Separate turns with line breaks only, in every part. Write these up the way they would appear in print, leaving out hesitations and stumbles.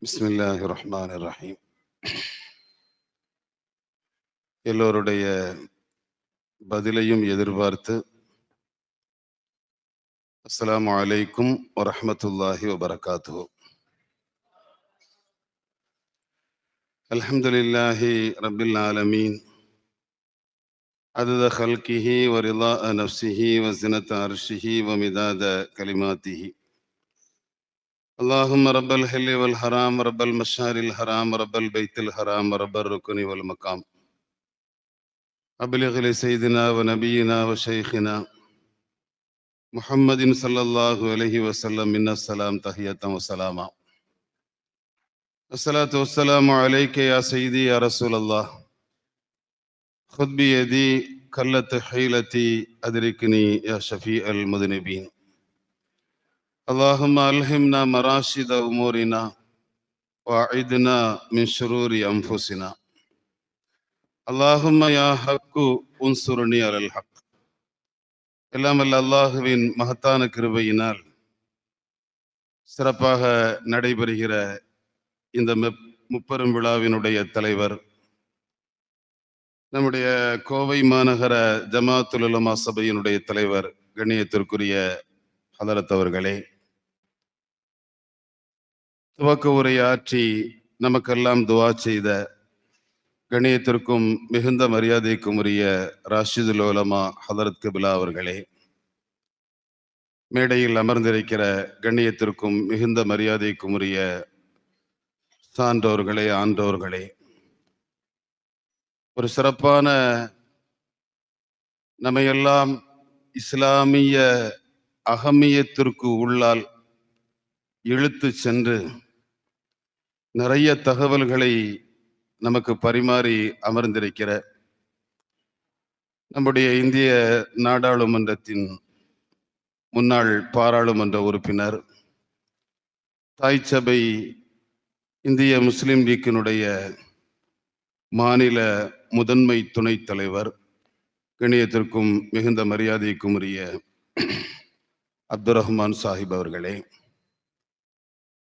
பிஸ்மில்லாஹி ரஹ்மான் ரஹீம். எல்லோருடைய பதிலையும் எதிர்பார்த்து அஸ்ஸலாமு அலைக்கும் வரஹ்மத்துல்லாஹி வபரகாத்துஹு. அல்ஹம்துலில்லாஹி ரப்பில் ஆலமீன் அதத ஹல்கிஹி வரிதாக நஃப்ஸிஹி வஸினத அர்ஷிஹி வமிதாத கலிமாத்திஹி. اللهم رب الحل والحرام رب المشعر الحرام رب البيت الحرام رب الركن والمقام أبلغ لسيدنا ونبينا وشيخنا محمد صلى الله عليه وسلم منا السلام تحية وسلاما. الصلاة والسلام عليك يا سيدي يا رسول الله. خذ بيدي قلت حيلتي أدركني يا شفيع المذنبين. اللهم ألهمنا مراشد أمورنا وأعذنا من شرور أنفسنا. اللهم يا حق انصرني على الحق. எல்லாம் அல்ல அல்லாஹுவின் மகத்தான கிருபையினால் சிறப்பாக நடைபெறுகிற இந்த முப்பெரும் விழாவினுடைய தலைவர், நம்முடைய கோவை மாநகர ஜமாத்துல் உலமா சபையினுடைய தலைவர் கண்ணியத்திற்குரிய ஹதரத் அவர்களே, துவக்க உரையாற்றி நமக்கெல்லாம் துவா செய்த கண்ணியத்திற்கும் மிகுந்த மரியாதைக்கும் உரிய ராஷிதுல் உலமா ஹதரத் கிபிலா அவர்களே, மேடையில் அமர்ந்திருக்கிற கண்ணியத்திற்கும் மிகுந்த மரியாதைக்கும் உரிய சான்றோர்களே, ஆன்றோர்களே, ஒரு சிறப்பான நம்மையெல்லாம் இஸ்லாமிய அகமியத்திற்கு உள்ளால் இழுத்து சென்று நிறைய தகவல்களை நமக்கு பரிமாறி அமர்ந்திருக்கிற நம்முடைய இந்திய நாடாளுமன்றத்தின் முன்னாள் பாராளுமன்ற உறுப்பினர், தாய் சபை இந்திய முஸ்லிம் லீக்கினுடைய மாநில முதன்மை துணைத் தலைவர், கண்ணியத்திற்கும் மிகுந்த மரியாதைக்கும் உரிய அப்துல் ரஹ்மான் சாஹிப் அவர்களே,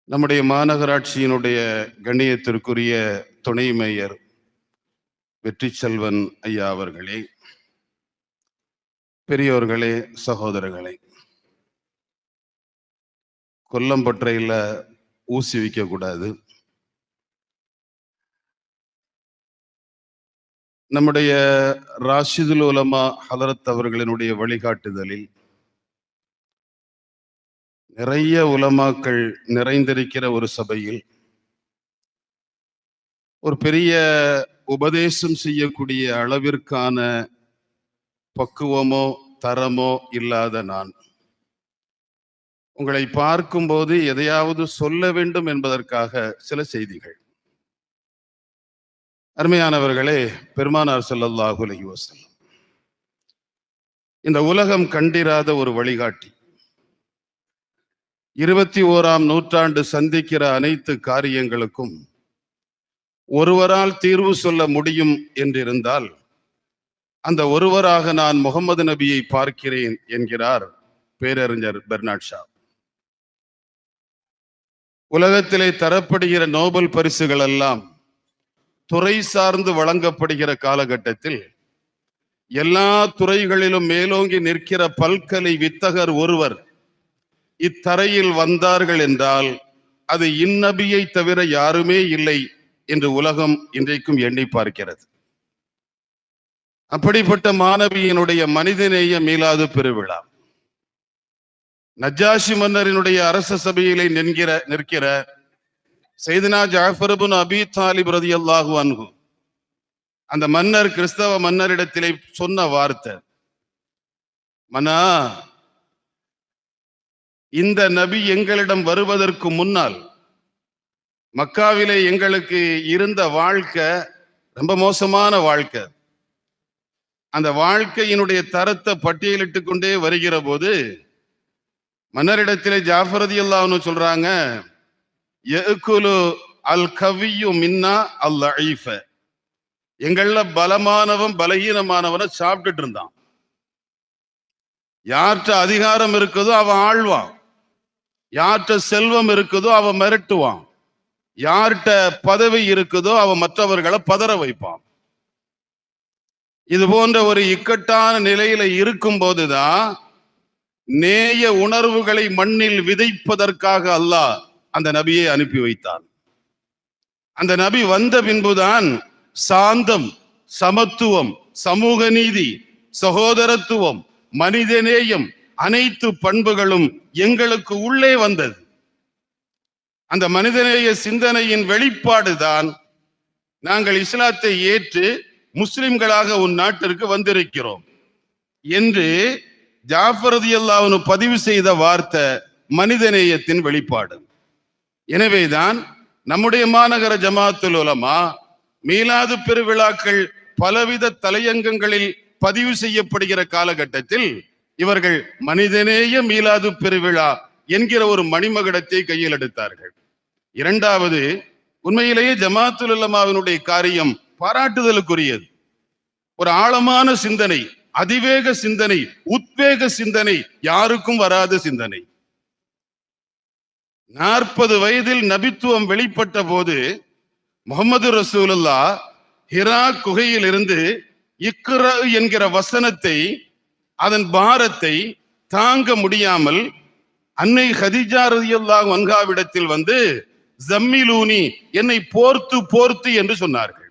நம்முடைய மாநகராட்சியினுடைய கண்ணியத்திற்குரிய துணை மேயர் வெற்றி செல்வன் ஐயா அவர்களே, பெரியோர்களே, சகோதரர்களே, கொல்லம்பற்றையில் ஊசி வைக்க கூடாது. நம்முடைய ராஷிதுல் உலமா ஹதரத் அவர்களினுடைய வழிகாட்டுதலில் நிறைய உலமாக்கள் நிறைந்திருக்கிற ஒரு சபையில் ஒரு பெரிய உபதேசம் செய்யக்கூடிய அளவிற்கான பக்குவமோ தரமோ இல்லாத நான் உங்களை பார்க்கும்போது எதையாவது சொல்ல வேண்டும் என்பதற்காக சில செய்திகள். அருமையானவர்களே, பெருமானார் ஸல்லல்லாஹு அலைஹி வஸல்லம் இந்த உலகம் கண்டிராத ஒரு வழிகாட்டி. 21ஆம் நூற்றாண்டு சந்திக்கிற அனைத்து காரியங்களுக்கும் ஒருவரால் தீர்வு சொல்ல முடியும் என்றிருந்தால் அந்த ஒருவராக நான் முகமது நபியை பார்க்கிறேன் என்கிறார் பேரறிஞர் பெர்னாட் ஷா. உலகத்திலே தரப்படுகிற நோபல் பரிசுகள் எல்லாம் துறை சார்ந்து வழங்கப்படுகிற காலகட்டத்தில் எல்லா துறைகளிலும் மேலோங்கி நிற்கிற பல்கலை வித்தகர் ஒருவர் இத்தரையில் வந்தார்கள் என்றால் அது இந்நபியை தவிர யாருமே இல்லை என்று உலகம் இன்றைக்கும் எண்ணி பார்க்கிறது. அப்படிப்பட்ட மாணவியினுடைய மனிதநேய மீளாது பெருவிழா நஜ்ஜாஷி மன்னரினுடைய அரச சபையிலே நிற்கிற சையதுனா ஜாஃபர் இப்னு அபீ தாலிப் ரலியல்லாஹு அன்ஹு, அந்த மன்னர் கிறிஸ்தவ மன்னரிடத்திலே சொன்ன வார்த்தை, மன்னா, இந்த நபி எங்களிடம் வருவதற்கு முன்னால் மக்காவிலே எங்களுக்கு இருந்த வாழ்க்கை ரொம்ப மோசமான வாழ்க்கை. அந்த வாழ்க்கையினுடைய தரத்தை பட்டியலிட்டு கொண்டே வருகிற போது மன்னரிடத்திலே ஜாஃபர் ரலியல்லாஹு அன்ஹு சொல்றாங்க, யஅகுலு அல் கவியு மின்னா அல் லஈஃப, எங்கள பலமானவன் பலகீனமானவனை சாப்பிட்டுட்டு இருந்தான். யார்கிட்ட அதிகாரம் இருக்குதோ அவன் ஆழ்வான், யார்கிட்ட செல்வம் இருக்குதோ அவன் மிரட்டுவான், யார்கிட்ட பதவி இருக்குதோ அவன் மற்றவர்களை பதற வைப்பான். இது போன்ற ஒரு இக்கட்டான நிலையில இருக்கும் போதுதான் நேய உணர்வுகளை மண்ணில் விதைப்பதற்காக அல்லாஹ் அந்த நபியை அனுப்பி வைத்தான். அந்த நபி வந்த பின்புதான் சாந்தம், சமத்துவம், சமூக நீதி, சகோதரத்துவம், மனிதநேயம் அனைத்து பண்புகளும் எங்களுக்கு உள்ளே வந்தது. அந்த மனிதநேய சிந்தனையின் வெளிப்பாடுதான் நாங்கள் இஸ்லாத்தை ஏற்று முஸ்லிம்களாக உன் நாட்டிற்கு வந்திருக்கிறோம் என்று ஜாஃபர் ரலியல்லாஹு அன்ஹு பதிவு செய்த வார்த்தை மனிதநேயத்தின் வெளிப்பாடு. எனவேதான் நம்முடைய மாநகர ஜமாத்துல் உலமா மீலாது பெருவிழாக்கள் பலவித தலையங்கங்களில் பதிவு செய்யப்படுகிற காலகட்டத்தில் இவர்கள் மனிதநேய மீலாது பெருவிழா என்கிற ஒரு மணிமகுடத்தை கையில் எடுத்தார்கள். இரண்டாவது, உண்மையிலேயே ஜமாத்துல் உலமாவினுடைய காரியம் பாராட்டுதலுக்குரியது. ஒரு ஆழமான சிந்தனை, அதிவேக சிந்தனை, உத்வேக சிந்தனை, யாருக்கும் வராத சிந்தனை. 40 வயதில் நபித்துவம் வெளிப்பட்ட போது முஹம்மது ரசூலுல்லாஹ் ஹிரா குகையில் இருந்து இக்ரா என்கிற வசனத்தை, அதன் பாரத்தை தாங்க முடியாமல் அன்னை ஹதீஜா ரலியல்லாஹு அன்ஹாவிடத்தில் வந்து ஜம்மிலூனி, என்னை போர்த்து போர்த்து என்று சொன்னார்கள்.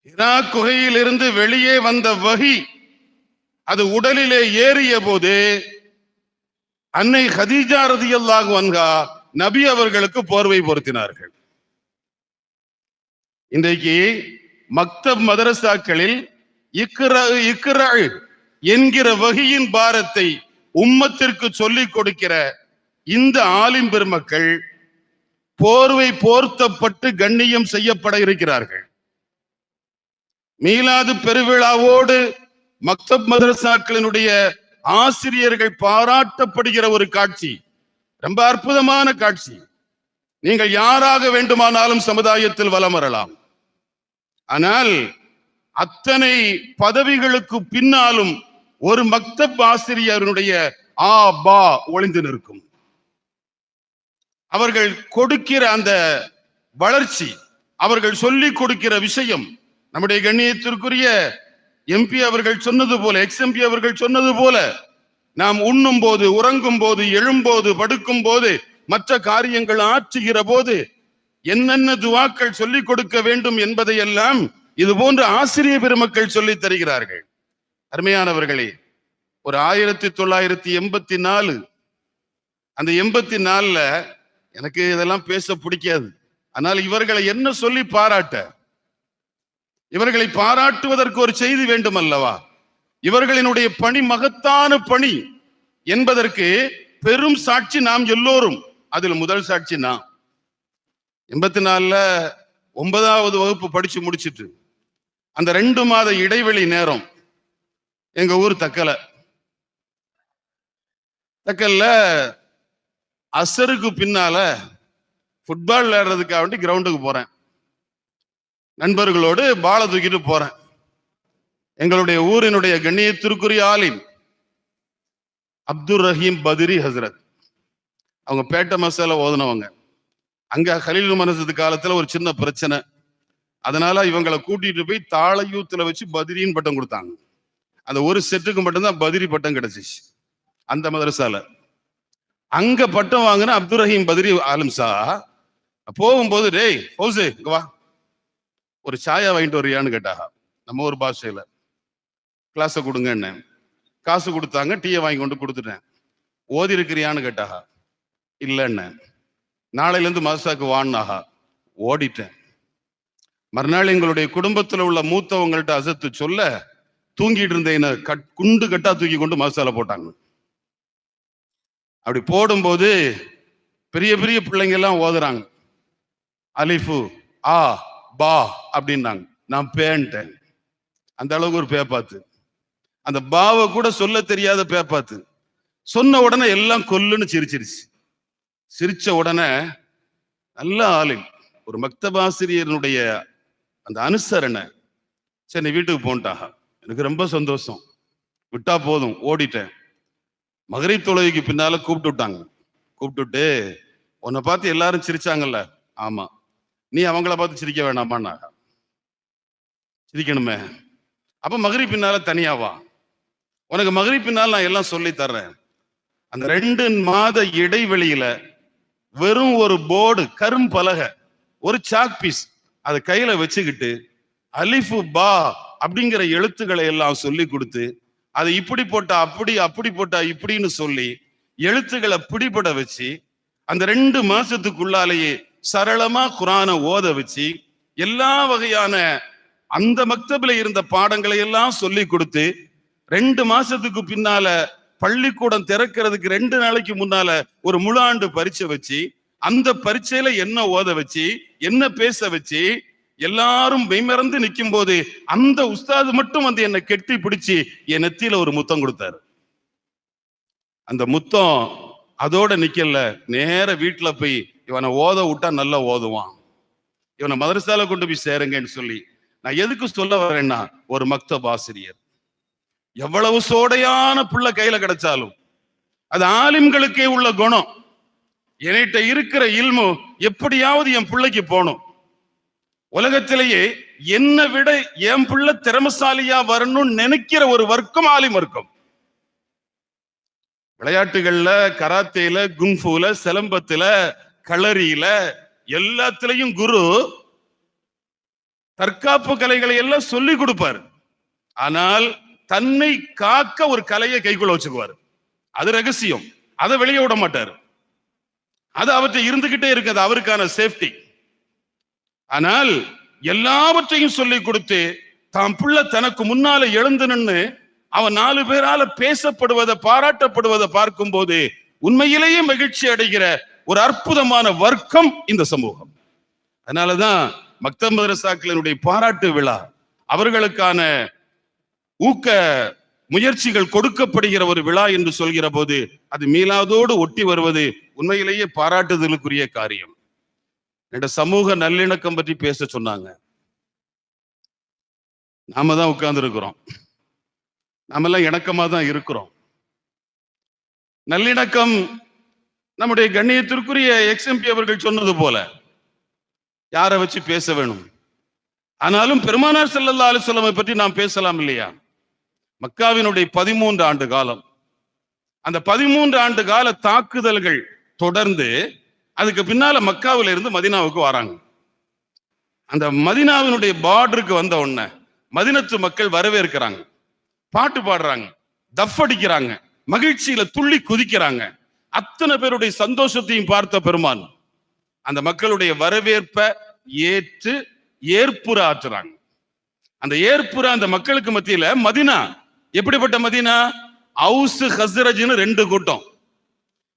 ஹிரா குகையில் இருந்து வெளியே வந்த வஹி அது உடலிலே ஏறிய போது அன்னை ஹதீஜா ரலியல்லாஹு அன்ஹா நபி அவர்களுக்கு போர்வை பொருத்தினார்கள். இன்றைக்கு மக்தப் மதரசாக்களில் இக்ரா என்கிற வஹியின் பாரத்தை உம்மத்திற்கு சொல்லிக் கொடுக்கிற இந்த ஆலிம் பெருமக்கள் போர்வை போர்த்தப்பட்டு கண்ணியம் செய்யப்பட இருக்கிறார்கள். மீலாது பெருவிழாவோடு மக்தப் மதரசாக்களினுடைய ஆசிரியர்கள் பாராட்டப்படுகிற ஒரு காட்சி, ரொம்ப அற்புதமான காட்சி. நீங்கள் யாராக வேண்டுமானாலும் சமுதாயத்தில் வலம் வரலாம். ஆனால் அத்தனை பதவிகளுக்கு பின்னாலும் ஒரு மக்தப் ஆசிரியருடைய ஆ பா ஒளிந்து நிற்கும். அவர்கள் கொடுக்கிற அந்த வளர்ச்சி, அவர்கள் சொல்லிக் கொடுக்கிற விஷயம், நம்முடைய கண்ணியத்திற்குரிய எம்பி அவர்கள் சொன்னது போல, எக்ஸ்எம்பி அவர்கள் சொன்னது போல, நாம் உண்ணும் போது, உறங்கும் போது, எழும்போது, படுக்கும் போது, மற்ற காரியங்கள் ஆற்றுகிற போது என்னென்ன துவாக்கள் சொல்லிக் கொடுக்க வேண்டும் என்பதையெல்லாம் இது போன்ற ஆசிரியர் பெருமக்கள் சொல்லி தருகிறார்கள். அருமையானவர்களே, ஒரு 1984 அந்த 84ல எனக்கு இதெல்லாம் பேச பிடிக்காது. ஆனால் இவர்களை என்ன சொல்லி பாராட்ட? இவர்களை பாராட்டுவதற்கு ஒரு செய்தி வேண்டும் அல்லவா? இவர்களினுடைய பணி மகத்தான பணி என்பதற்கு பெரும் சாட்சி நாம் எல்லோரும். அதில் முதல் சாட்சி நான் 84ல 9வது வகுப்பு படிச்சு முடிச்சிட்டு அந்த 2 மாத இடைவெளி நேரம் எங்க ஊர் தக்கல்ல அசருக்கு பின்னால ஃபுட்பால் விளையாடுறதுக்காக வேண்டி கிரவுண்டுக்கு போறேன். நண்பர்களோடு பாலை தூக்கிட்டு போறேன். எங்களுடைய ஊரினுடைய கண்ணியத்திற்குரிய ஆலிம் அப்துல் ரஹீம் பத்ரி ஹசரத், அவங்க பேட்ட மசாலா ஓதுனவங்க. அங்க ஹலீல் மனசது காலத்துல ஒரு சின்ன பிரச்சனை, அதனால இவங்களை கூட்டிட்டு போய் தாளையூத்துல வச்சு பத்ரின்னு பட்டம் கொடுத்தாங்க. அந்த ஒரு செட்டுக்கு மட்டும்தான் பத்ரி பட்டம் கிடைச்சிச்சு அந்த மதரசால. அங்க பட்டம் வாங்கின அப்துல் ரஹீம் பத்ரி ஆலிம் சா போகும்போது, டேய் ஹவுசே இங்க வா, ஒரு சாயா வாங்கிட்டு வரியான்னு கேட்டாங்க. நம்ம ஒரு பாஷையில கிளாஸை கொடுங்கன்னு காசு கொடுத்தாங்க. டீயை வாங்கி கொண்டு கொடுத்துட்டேன். ஓதி இருக்கிறியான்னு கேட்டாக. இல்லைன்னு. நாளையில இருந்து மதரசாக்கு வான்னாகா. ஓடிட்டேன். மறுநாள் எங்களுடைய குடும்பத்தில் உள்ள மூத்தவங்கள்ட்ட அசத்து சொல்ல, தூங்கிட்டு இருந்தேன் குண்டு கட்டா தூக்கி கொண்டு மதரசால போட்டாங்க. அப்படி போடும்போது பெரிய பெரிய பிள்ளைங்க எல்லாம் ஓதுறாங்க. அலிஃபு ஆ பா அப்படின்னாங்க. நான் பேன்ட்டேன். அந்த அளவுக்கு ஒரு பேப்பாத்து. அந்த பாவை கூட சொல்ல தெரியாத பேப்பாத்து. சொன்ன உடனே எல்லாம் கொல்லுன்னு சிரிச்சிருச்சு. சிரிச்ச உடனே நல்ல ஆலிம், ஒரு மக்தபாசிரியனுடைய அந்த அனுசரணை, சரி வீட்டுக்கு போன்ட்டாக. எனக்கு ரொம்ப சந்தோஷம். விட்டா போதும், ஓடிட்டேன். மகரிப் தொழுகைக்கு பின்னால கூப்பிட்டு விட்டாங்க. கூப்பிட்டுட்டு உன்னை பார்த்து எல்லாரும் சிரிச்சாங்கல்ல, ஆமா, நீ அவங்கள பார்த்து சிரிக்க வேண்டாமான்னா? சிரிக்கணுமே. அப்ப மகரிப் பின்னால தனியாவா? உனக்கு மகரிப் பின்னால் நான் எல்லாம் சொல்லி தர்றேன். அந்த 2 மாத இடைவெளியில வெறும் ஒரு போர்டு, கரும்பலகை, ஒரு சாக் பீஸ், அதை கையில வச்சுக்கிட்டு அலிஃபு பா அப்படிங்கிற எழுத்துக்களை எல்லாம் சொல்லி கொடுத்து, அதை இப்படி போட்டா அப்படி, அப்படி போட்டா இப்படின்னு சொல்லி எழுத்துக்களை பிடிபட வச்சு, அந்த 2 மாசத்துக்குள்ளாலேயே சரளமா குரானை ஓத வச்சு, எல்லா வகையான அந்த மக்தபில இருந்த பாடங்களை எல்லாம் சொல்லி கொடுத்து, 2 மாசத்துக்கு பின்னால பள்ளிக்கூடம் திறக்கிறதுக்கு 2 நாளைக்கு முன்னால ஒரு முழு ஆண்டு பரீட்சை வச்சு, அந்த பரீட்சையில என்ன ஓத வச்சு, என்ன பேச வச்சு, எல்லாரும் மெய்மறந்து நிற்கும் போது அந்த உஸ்தாது மட்டும் வந்து என்னை கெட்டி பிடிச்சு என் நெத்தியில ஒரு முத்தம் கொடுத்தாரு. அந்த முத்தம் அதோட நிக்கல, நேர வீட்டுல போய் இவனை ஓத விட்டா நல்லா ஓதுவான், இவனை மதரசால கொண்டு போய் சேருங்கன்னு சொல்லி. நான் எதுக்கு சொல்ல வரேன்னா, ஒரு மக்தப் ஆசிரியர் எவ்வளவு சோடையான புள்ள கையில கிடைச்சாலும் அது ஆலிம்களுக்கே உள்ள குணம். என்கிட்ட இருக்கிற இல்மு எப்படியாவது என் பிள்ளைக்கு போகணும். உலகத்திலேயே என்னை விட என் பிள்ளை திறமசாலியா வரணும்னு நினைக்கிற ஒரு வர்க்கம் ஆலிம் வர்க்கம். விளையாட்டுகள்ல, கராத்தேல, குங்ஃபூல, சிலம்பத்துல, களரியில, எல்லாத்திலையும் குரு தற்காப்பு கலைகளை எல்லாம் சொல்லி கொடுப்பாரு. ஆனால் தன்னை காக்க ஒரு கலையை கைக்குள்ள வச்சுக்குவாரு. அது ரகசியம், அதை வெளியே விட மாட்டாரு. அது அவற்றை இருந்துகிட்டே இருக்குது, அவருக்கான சேஃப்டி. ஆனால் எல்லாவற்றையும் சொல்லி கொடுத்து தாம் புள்ள தனக்கு முன்னால எழுந்து நின்று அவன் 4 பேரால பேசப்படுவதை, பாராட்டப்படுவதை பார்க்கும் போது உண்மையிலேயே மகிழ்ச்சி அடைகிற ஒரு அற்புதமான வர்க்கம் இந்த சமூகம். அதனாலதான் மக்தப் மதரசாக்களினுடைய பாராட்டு விழா, அவர்களுக்கான ஊக்க முயற்சிகள் கொடுக்கப்படுகிற ஒரு விழா என்று சொல்கிற போது அது மீளாதோடு ஒட்டி வருவது உண்மையிலேயே பாராட்டுதலுக்குரிய காரியம். சமூக நல்லிணக்கம் பற்றி பேச சொன்னாங்க. நாம தான் உட்கார்ந்து இருக்கிறோம், நாம எல்லாம் இணக்கமா தான் இருக்கிறோம். நல்லிணக்கம் நம்முடைய கண்ணியத்திற்குரிய எக்ஸ்எம்பி அவர்கள் சொன்னது போல யாரை வச்சு பேச வேணும். ஆனாலும் பெருமானார் ஸல்லல்லாஹு அலைஹி வஸல்லம் பற்றி நாம் பேசலாம் இல்லையா? மக்காவினுடைய 13 ஆண்டு காலம், அந்த 13 ஆண்டு கால தாக்குதல்கள் தொடர்ந்து அதுக்கு பின்னால மக்காவில இருந்து மதீனாவுக்கு வராங்க. அந்த மதீனாவினுடைய பார்டருக்கு வந்த உடனே மதீனத்து மக்கள் வரவேற்கிறாங்க, பாட்டு பாடுறாங்க, தஃப் அடிக்கிறாங்க, மகிழ்ச்சியில துள்ளி குதிக்கிறாங்க. அத்தனை பேருடைய சந்தோஷத்தையும் பார்த்த பெருமான் அந்த மக்களுடைய வரவேற்பை ஏற்று ஏற்புற ஆற்றுறாங்க. அந்த ஏற்புற அந்த மக்களுக்கு மத்தியில மதீனா எப்படிப்பட்ட மதீனா? அவுஸ் ஹஸ்ரஜ்னு 2 கூட்டம்,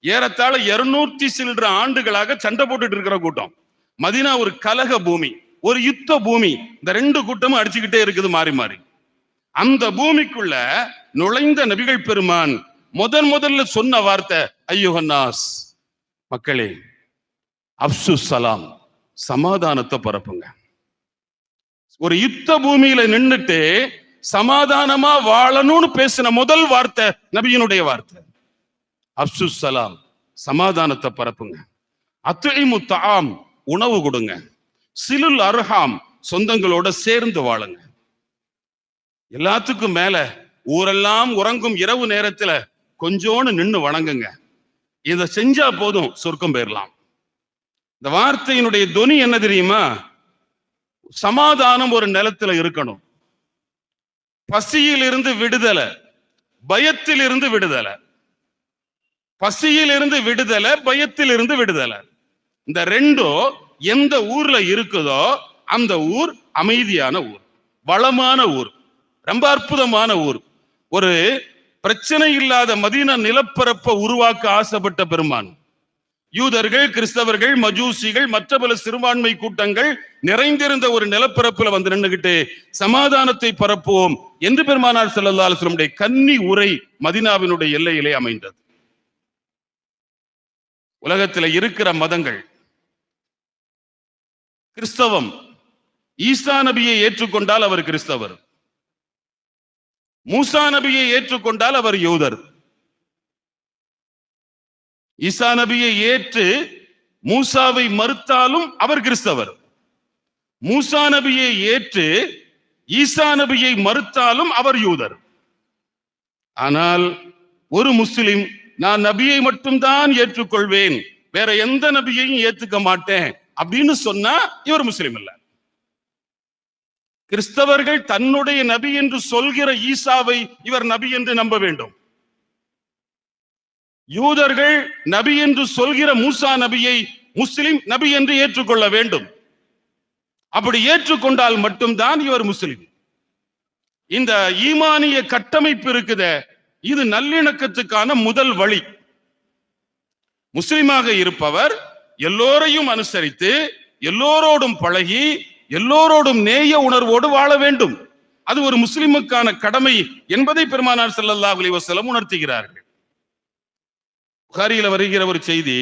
ஏறத்தாழ 200 சில்ற ஆண்டுகளாக சண்டை போட்டுட்டு இருக்கிற கூட்டம். மதீனா ஒரு கலக பூமி, ஒரு யுத்த பூமி. இந்த 2 கூட்டமும் அடிச்சுக்கிட்டே இருக்குது மாறி மாறி. அந்த பூமிக்குள்ள நுழைந்த நபிகள் பெருமான் முதல்ல சொன்ன வார்த்தை ஐயுஹன்னாஸ், மக்களே, அப்சு சலாம், சமாதானத்தை பரப்புங்க. ஒரு யுத்த பூமியில நின்னுட்டு சமாதானமா வாழணும்னு பேசின முதல் வார்த்தை நபியினுடைய வார்த்தை. அப்சு சலாம், சமாதானத்தை பரப்புங்க. அத்இமு தஆம், உணவு கொடுங்க. சிலுல் அர்ஹாம், சொந்தங்களோட சேர்ந்து வாழுங்க. எல்லாத்துக்கும் மேல ஊரெல்லாம் உறங்கும் இரவு நேரத்துல கொஞ்சோன்னு நின்று வணங்குங்க. இதை செஞ்சா போதும், சொர்க்கம் போயிடலாம். இந்த வார்த்தையினுடைய தொனி என்ன தெரியுமா? சமாதானம் ஒரு நிலத்துல இருக்கணும். பசியிலிருந்து விடுதலை, பயத்திலிருந்து விடுதலை. பசியிலிருந்து விடுதலை, பயத்திலிருந்து விடுதலை. இந்த 2 எந்த ஊர்ல இருக்குதோ அந்த ஊர் அமைதியான ஊர், வளமான ஊர், ரொம்ப அற்புதமான ஊர். ஒரு பிரச்சனை இல்லாத மதீனா நிலப்பரப்பை உருவாக்க ஆசைப்பட்ட பெருமான் யூதர்கள், கிறிஸ்தவர்கள், மஜூசிகள், மற்ற பல சிறுபான்மை கூட்டங்கள் நிறைந்திருந்த ஒரு நிலப்பரப்புல வந்து நின்றுகிட்டு சமாதானத்தை பரப்புவோம் என்று பெருமானார் ஸல்லல்லாஹு அலைஹி வஸல்லம் கன்னி உரை மதீனாவினுடைய எல்லையிலே அமைந்தது. உலகத்தில் இருக்கிற மதங்கள், கிறிஸ்தவம், ஈசா நபியை ஏற்றுக்கொண்டால் அவர் கிறிஸ்தவர், மூசா நபியை ஏற்றுக்கொண்டால் அவர் யூதர். ஈசா நபியை ஏற்று மூசாவை மறுத்தாலும் அவர் கிறிஸ்தவர். மூசா நபியை ஏற்று ஈசா நபியை மறுத்தாலும் அவர் யூதர். ஆனால் ஒரு முஸ்லிம் நான் நபியை மட்டும்தான் ஏற்றுக்கொள்வேன், வேற எந்த நபியையும் ஏத்துக்க மாட்டேன் அப்படின்னு சொன்னா இவர் முஸ்லிம் இல்ல. கிறிஸ்தவர்கள் தன்னுடைய நபி என்று சொல்கிற ஈசாவை இவர் நபி என்று நம்ப வேண்டும். யூதர்கள் நபி என்று சொல்கிற மூசா நபியை முஸ்லிம் நபி என்று ஏற்றுக்கொள்ள வேண்டும். அப்படி ஏற்றுக்கொண்டால் மட்டும்தான் இவர் முஸ்லிம். இந்த ஈமானிய கட்டமைப்பு இருக்குதே, இது நல்லிணக்கத்துக்கான முதல் வழி. முஸ்லிமாக இருப்பவர் எல்லோரையும் அனுசரித்து எல்லோரோடும் பழகி எல்லோரோடும் நேய உணர்வோடு வாழ வேண்டும். அது ஒரு முஸ்லிமுக்கான கடமை என்பதை பெருமானார் ஸல்லல்லாஹு அலைஹி வஸல்லம் உணர்த்துகிறார்கள். புகாரியில வருகிற ஒரு செய்தி,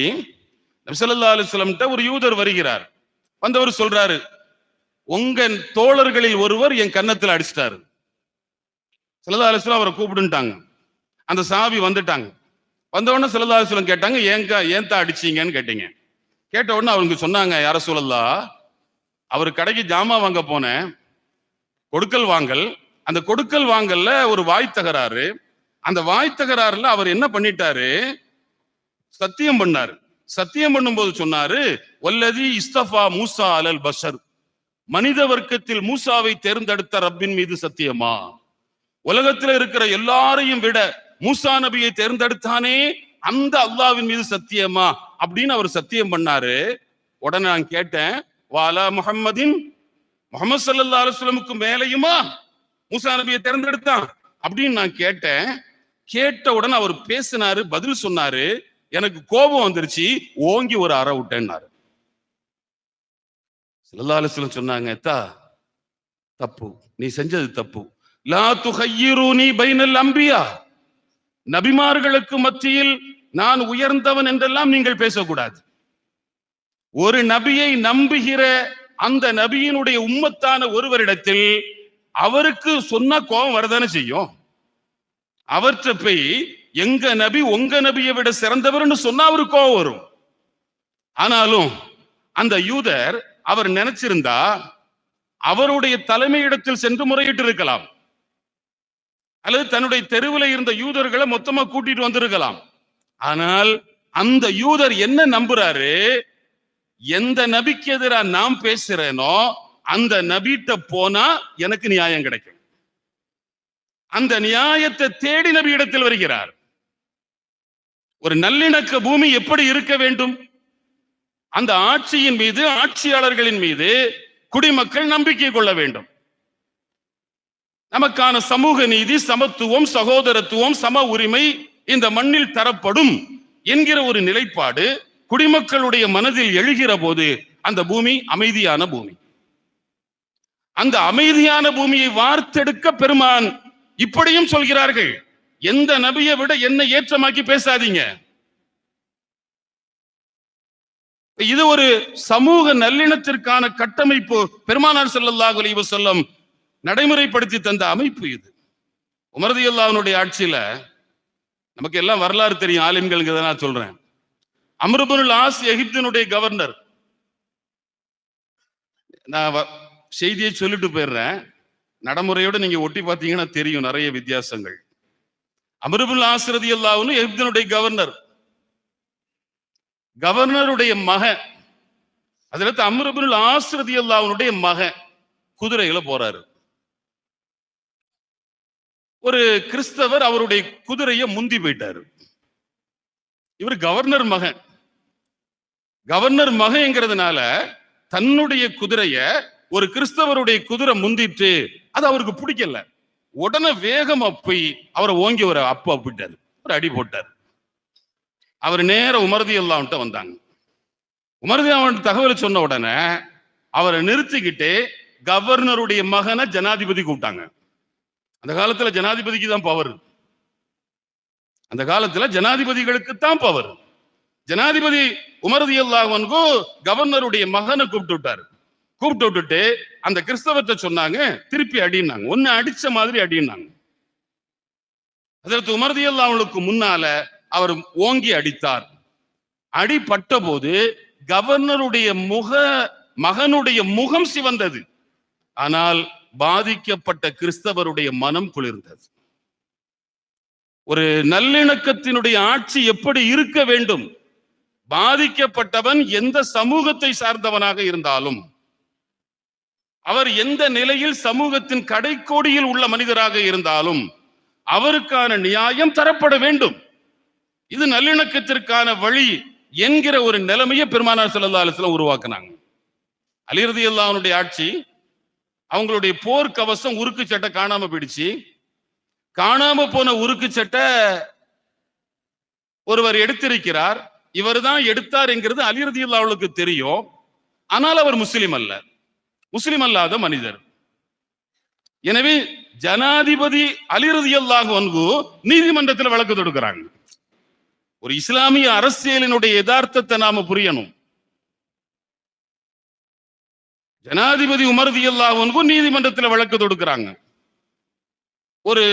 நபி ஸல்லல்லாஹு அலைஹி வஸல்லம் ஒரு யூதர் வருகிறார். வந்தவர் சொல்றாரு, உங்க தோழர்களில் ஒருவர் என் கன்னத்தில் அடிச்சிட்டாரு. ஸல்லல்லாஹு அலைஹி வஸல்லம் அவரை கூப்பிடுட்டாங்க. அந்த சஹாபி வந்துட்டாங்க. வந்த உடனே ஸல்லல்லாஹு அலைஹி வஸல்லம் கேட்டாங்க, ஏன் தான் அடிச்சீங்கன்னு கேட்டீங்க. கேட்ட உடனே அவங்க சொன்னாங்க, யா ரசூலல்லாஹ், அவர் கடைக்கு ஜாமா வாங்க போனேன், கொடுக்கல் வாங்கல், அந்த கொடுக்கல் வாங்கல்ல ஒரு வாய் தகராறு. அந்த வாய் தகராறுல அவர் என்ன பண்ணிட்டாரு, சத்தியம் பண்ணாரு. சத்தியம் பண்ணும்போது சொன்னாரு, வல்லதி இஸ்தஃபா மூசா அலல் பஷர், மனித வர்க்கத்தில் மூசாவை தேர்ந்தெடுத்த ரப்பின் மீது சத்தியமா, உலகத்தில் இருக்கிற எல்லாரையும் விட மூசா நபியை தேர்ந்தெடுத்தானே அந்த அல்லாஹ்வின் மீது சத்தியமா அப்படின்னு அவர் சத்தியம் பண்ணாரு. உடனே நான் கேட்டேன், வாலா முஹம்மதின், முஹம்மது ஸல்லல்லாஹு அலைஹி வஸல்லமுக்கு மேலையுமா மூசா நபியை தேர்ந்தெடுத்தான் அப்படின்னு நான் கேட்டேன். கேட்ட உடனே அவர் பேசினாரு, பதில் சொன்னாரு. எனக்கு கோபம் வந்துருச்சு, ஓங்கி ஒரு அறை விட்டேன்னாரு. ஸல்லல்லாஹு அலைஹி வஸல்லம் சொன்னாங்க, தப்பு, நீ செஞ்சது தப்பு. லா துஹய்யிரூனி பைனல் அம்பியா, நபிமார்களுக்கு மத்தியில் நான் உயர்ந்தவன் என்றெல்லாம் நீங்கள் பேசக்கூடாது. ஒரு நபியை நம்புகிற அந்த நபியினுடைய உம்மத்தான ஒருவரிடத்தில் அவருக்கு சொன்ன கோபம் வரதானே செய்யும். அவற்றை போய் எங்க நபி உங்க நபியை விட சிறந்தவர்னு சொன்னா அவருக்கு கோபம் வரும். ஆனாலும் அந்த யூதர் அவர் நினைச்சிருந்தா அவருடைய தலைமையிடத்தில் சென்று முறையிட்டு இருக்கலாம், அல்லது தன்னுடைய தெருவில் இருந்த யூதர்களை மொத்தமா கூட்டிட்டு வந்திருக்கலாம். ஆனால் அந்த யூதர் என்ன நம்புறாரு, எந்த நபிக்கு எதிராக நாம் பேசுறேனோ அந்த நபிட்ட போனா எனக்கு நியாயம் கிடைக்கும். அந்த நியாயத்தை தேடி நபி இடத்தில் வருகிறார். ஒரு நல்லிணக்க பூமி எப்படி இருக்க வேண்டும்? அந்த ஆட்சியின் மீது, ஆட்சியாளர்களின் மீது குடிமக்கள் நம்பிக்கை கொள்ள வேண்டும். நமக்கான சமூக நீதி, சமத்துவம், சகோதரத்துவம், சம உரிமை இந்த மண்ணில் தரப்படும் என்கிற ஒரு நிலைப்பாடு குடிமக்களுடைய மனதில் எழுகிற போது அந்த பூமி அமைதியான பூமி. அந்த அமைதியான பூமியை வார்த்தெடுக்க பெருமான் இப்படியும் சொல்கிறார்கள், எந்த நபியை விட என்னை ஏற்றமாக்கி பேசாதீங்க. இது ஒரு சமூக நல்லிணத்திற்கான கட்டமைப்பு. பெருமானார் ஸல்லல்லாஹு அலைஹி வஸல்லம் நடைமுறைப்படுத்தி தந்த அமைப்பு இது. உமர் ரலியல்லாஹு அன்ஹுடைய ஆட்சியில நமக்கு எல்லாம் வரலாறு தெரியும், ஆலிம்களுக்கு நான் சொல்றேன். அம்ர் இப்னுல் ஆஸ் எகிப்தினுடைய கவர்னர். நான் செய்தியை சொல்லிட்டு போயிடுறேன், நடைமுறையோட நீங்க ஒட்டி பார்த்தீங்கன்னா தெரியும் நிறைய வித்தியாசங்கள். அம்ர் இப்னுல் ஆஸ் ரலியல்லாஹு அன்ஹு எகிப்தினுடைய கவர்னர். கவர்னருடைய மகன் அதில் அம்ர் இப்னுல் ஆஸ் ரலியல்லாஹு அன்ஹுடைய மகன் குதிரையில போறாரு. ஒரு கிறிஸ்தவர் அவருடைய குதிரையை முந்தி போயிட்டாரு. இவர் கவர்னர் மகன். கவர்னர் மகன்ங்கிறதுனால தன்னுடைய குதிரைய ஒரு கிறிஸ்தவருடைய குதிரை முந்திட்டு அது அவருக்கு பிடிக்கல. உடனே வேகம் போய் அவரை ஓங்கி ஒரு அப்பிட்டாரு, ஒரு அடி போட்டார். அவர் நேர உமர் ரலியல்லாஹு அன்ஹு வந்தாங்க. உமர் ரலியல்லாஹு அன்ஹு தகவல் சொன்ன உடனே அவரை நிறுத்திக்கிட்டு கவர்னருடைய மகனை ஜனாதிபதி கூப்பிட்டாங்க. அந்த காலத்துல ஜனாதிபதிக்கு தான் பவர். அந்த காலத்துல ஜனாதிபதிகளுக்கு தான் பவர். ஜனாதிபதி உமர் ரலியல்லாஹு அன்ஹு கவர்னருடைய மகனை கூப்பிட்டு விட்டாரு. கூப்பிட்டு விட்டுட்டு அந்த கிறிஸ்தவத்தை சொன்னாங்க, திருப்பி அடினாங்க. ஒன்னு அடிச்ச மாதிரி அடினாங்க. அதற்கு உமர் ரலியல்லாஹு அன்ஹுக்கு முன்னால அவர் ஓங்கி அடித்தார். அடிபட்ட போது கவர்னருடைய மகனுடைய முகம் சிவந்தது. ஆனால் பாதிக்கப்பட்ட கிறிஸ்தவருடைய மனம் குளிர்ந்தது. ஒரு நல்லிணக்கத்தினுடைய ஆட்சி எப்படி இருக்க வேண்டும்? பாதிக்கப்பட்டவன் எந்த சமூகத்தை சார்ந்தவனாக இருந்தாலும், அவர் எந்த நிலையில் சமூகத்தின் கடைக்கோடியில் உள்ள மனிதராக இருந்தாலும் அவருக்கான நியாயம் தரப்பட வேண்டும். இது நல்லிணக்கத்திற்கான வழி என்கிற ஒரு நிலைமையை பெருமானார் ஸல்லல்லாஹு அலைஹி வஸல்லம் உருவாக்குனாங்க. அலி ரலியல்லாஹு அன்ஹுடைய ஆட்சி, அவங்களுடைய போர் கவசம் உருக்கு சட்டை காணாம போயிடுச்சு. காணாம போன உருக்கு சட்டை ஒருவர் எடுத்திருக்கிறார். இவர் தான் எடுத்தார் என்கிறது அலி ரலியல்லாஹு அன்ஹுவுக்கு தெரியும். ஆனால் அவர் முஸ்லிம் அல்ல, முஸ்லிம் அல்லாத மனிதர். எனவே ஜனாதிபதி அலி ரலியல்லாஹு அன்ஹு நீதிமன்றத்தில் வழக்கு தொடுக்கிறாங்க. ஒரு இஸ்லாமிய அரசியலினுடைய யதார்த்தத்தை நாம புரியணும். ஜனாதிபதி உமர் ரலியல்லாஹு அன்ஹு நீதிமன்றத்தில் வழக்கு தொடுக்கிறாங்க. ஒரு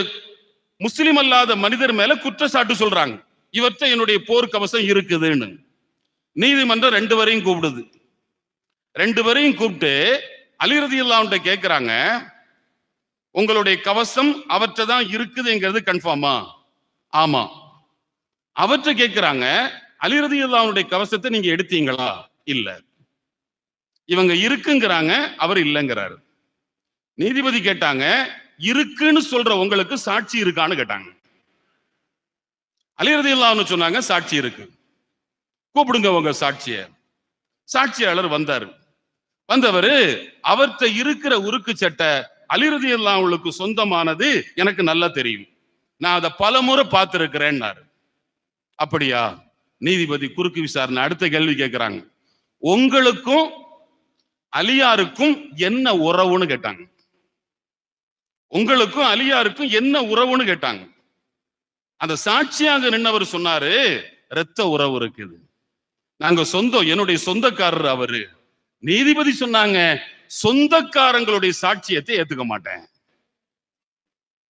முஸ்லிம் அல்லாத மனிதர் மேல குற்றச்சாட்டு சொல்றாங்க, இவற்றை என்னுடைய போர் கவசம் இருக்குதுன்னு. நீதிமன்றம் ரெண்டு பேரையும் கூப்பிடுது. ரெண்டு பேரையும் கூப்பிட்டு அலி ரலியல்லாஹு அன்ஹு கேட்கிறாங்க, உங்களுடைய கவசம் அவற்றை தான் இருக்குதுங்கிறது கன்ஃபார்மா? ஆமா. அவற்றை கேட்கிறாங்க, அலி ரலியல்லாஹு அன்ஹுடைய கவசத்தை நீங்க எடுத்தீங்களா? இல்ல. இவங்க இருக்குங்கிறாங்க, அவர் இல்லைங்கிறாரு. நீதிபதி கேட்டாங்க, இருக்குன்னு சொல்ற உங்களுக்கு சாட்சி இருக்கான்னு கேட்டாங்க. அலி ரலியல்லாஹு அன்ஹு சொன்னாங்க, சாட்சி இருக்கு. கூப்பிடுங்க உங்க சாட்சிய. சாட்சியாளர் வந்தாரு. வந்தவர், அவர்கிட்ட இருக்கிற உருக்கு சட்டை அலி ரலியல்லாஹு அன்ஹுவுக்கு சொந்தமானது எனக்கு நல்லா தெரியும், நான் அதை பலமுறை பார்த்திருக்கிறேன்னாரு. அப்படியா? நீதிபதி குறுக்கு விசாரணை அடுத்த கேள்வி கேட்கிறாங்க, உங்களுக்கும் அலியாருக்கும் என்ன உறவுன்னு கேட்டாங்க. உங்களுக்கும் அலியாருக்கும் என்ன உறவுன்னு கேட்டாங்க. அந்த சாட்சியாக நின்னவர் சொன்னாரு, இரத்த உறவு இருக்குது, நாங்க சொந்தம், என்னுடைய சொந்தக்காரர் அவரு. நீதிபதி சொன்னாங்க, சொந்தக்காரங்களுடைய சாட்சியத்தை ஏத்துக்க மாட்டேன்,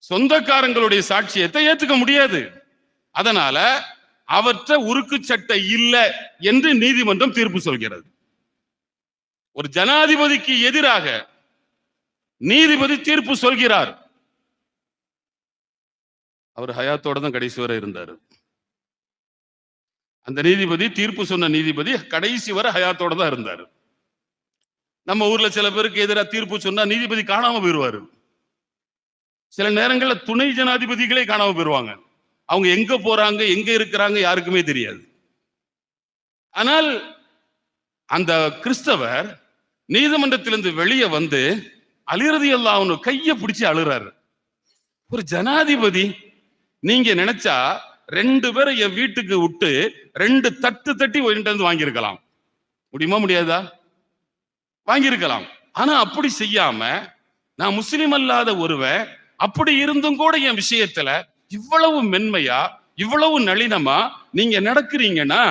சொந்தக்காரங்களுடைய சாட்சியத்தை ஏத்துக்க முடியாது, அதனால அவற்றை உருக்கு சட்டை இல்லை என்று நீதிமன்றம் தீர்ப்பு சொல்கிறது. ஒரு ஜனாதிபதிக்கு எதிராக நீதிபதி தீர்ப்பு சொல்கிறார். அவர் ஹயாத்தோட தான் கடைசி வரை இருந்தார். அந்த நீதிபதி, தீர்ப்பு சொன்ன நீதிபதி கடைசி வரை ஹயாத்தோட தான் இருந்தார். நம்ம ஊர்ல சில பேருக்கு எதிராக தீர்ப்பு சொன்னா நீதிபதி காணாம போயிடுவாரு. சில நேரங்கள்ல துணை ஜனாதிபதிகளே காணாம போயிடுவாங்க. அவங்க எங்க போறாங்க, எங்க இருக்கிறாங்க யாருக்குமே தெரியாது. ஆனால் அந்த கிறிஸ்தவர் நீதிமன்றத்திலிருந்து வெளியே வந்து அலி ரலியல்லாஹு அன்ஹு கையை பிடிச்சு அழுறாரு. ஒரு ஜனாதிபதி, நீங்க நினைச்சா ரெண்டு பேரை என் வீட்டுக்கு விட்டு ரெண்டு தட்டு தட்டி வந்து வாங்கியிருக்கலாம், முடியுமா? முடியாதா? வாங்கியிருக்கலாம். ஆனா அப்படி செய்யாம, நான் முஸ்லிம் அல்லாத ஒருவன், அப்படி இருந்தும் கூட என் விஷயத்துல இவ்வளவு மென்மையா, இவ்வளவு நளினமா நீங்க நடக்கிறீங்கன்னா,